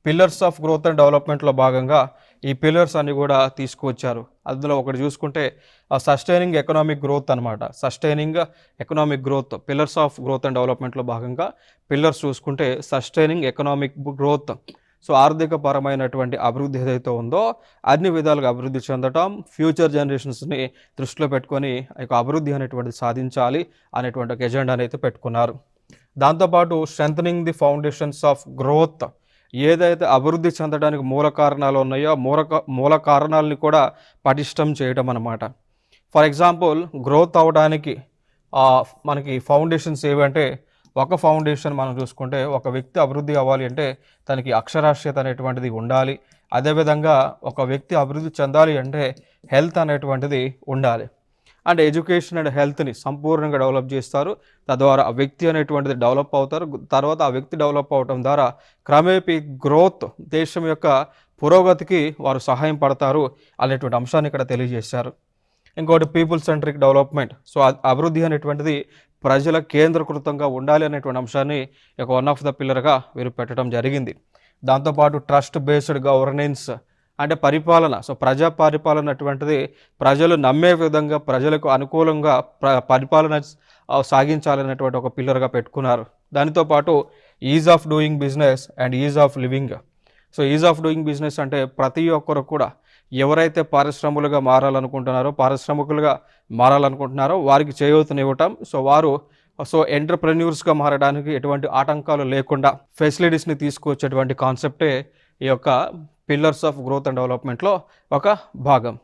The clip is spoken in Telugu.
పిల్లర్స్ ఆఫ్ గ్రోత్ అండ్ డెవలప్మెంట్లో భాగంగా ఈ పిల్లర్స్ అన్ని కూడా తీసుకువచ్చారు. అందులో ఒకటి చూసుకుంటే సస్టైనింగ్ ఎకనామిక్ గ్రోత్ అనమాట. Sustaining economic growth pillars of growth and డెవలప్మెంట్లో భాగంగా పిల్లర్స్ చూసుకుంటే సస్టైనింగ్ ఎకనామిక్ గ్రోత్. సో ఆర్థిక పరమైనటువంటి అభివృద్ధి ఏదైతే ఉందో అన్ని విధాలుగా అభివృద్ధి చెందటం, ఫ్యూచర్ జనరేషన్స్ని దృష్టిలో పెట్టుకొని అభివృద్ధి అనేటువంటిది సాధించాలి అనేటువంటి ఒక ఎజెండాని అయితే పెట్టుకున్నారు. దాంతోపాటు strengthening the foundations of growth, ఏదైతే అభివృద్ధి చెందడానికి మూల కారణాలు ఉన్నాయో మూల కారణాలని కూడా పటిష్టం చేయడం అన్నమాట. ఫర్ ఎగ్జాంపుల్ గ్రోత్ అవడానికి మనకి ఫౌండేషన్స్ ఏవంటే, ఒక ఫౌండేషన్ మనం చూసుకుంటే ఒక వ్యక్తి అభివృద్ధి అవ్వాలి అంటే తనకి అక్షరాస్యత అనేటువంటిది ఉండాలి. అదేవిధంగా ఒక వ్యక్తి అభివృద్ధి చెందాలి అంటే హెల్త్ అనేటువంటిది ఉండాలి. అండ్ ఎడ్యుకేషన్ అండ్ హెల్త్ని సంపూర్ణంగా డెవలప్ చేస్తారు. తద్వారా ఆ వ్యక్తి అనేటువంటిది డెవలప్ అవుతారు. తర్వాత ఆ వ్యక్తి డెవలప్ అవటం ద్వారా క్రమేపీ గ్రోత్, దేశం యొక్క పురోగతికి వారు సహాయం పడతారు అనేటువంటి అంశాన్ని ఇక్కడ తెలియజేశారు. ఇంకోటి పీపుల్ సెంట్రిక్ డెవలప్మెంట్. సో అభివృద్ధి అనేటువంటిది ప్రజల కేంద్రీకృతంగా ఉండాలి అనేటువంటి అంశాన్ని వన్ ఆఫ్ ద పిల్లర్గా వీరు పెట్టడం జరిగింది. దాంతోపాటు ట్రస్ట్ బేస్డ్ గవర్నెన్స్ అంటే పరిపాలన. సో ప్రజా పరిపాలన అటువంటిది ప్రజలు నమ్మే విధంగా, ప్రజలకు అనుకూలంగా పరిపాలన సాగించాలనేటువంటి ఒక పిల్లర్గా పెట్టుకున్నారు. దానితో పాటు is of doing business and is of living. So is of doing business అంటే ప్రతి ఒక్కరు కూడా ఎవరైతే పారిశ్రామికులుగా మారాలనుకుంటున్నారో వారికి చేయూతనివ్వటం. సో వారు ఎంటర్‌ప్రెన్యూర్స్‌గా మారడానికి ఎటువంటి ఆటంకాలు లేకుండా ఫెసిలిటీస్ని తీసుకొచ్చేటువంటి కాన్సెప్టే ఈ యొక్క పిల్లర్స్ ఆఫ్ గ్రోత్ అండ్ డెవలప్మెంట్లో ఒక భాగం.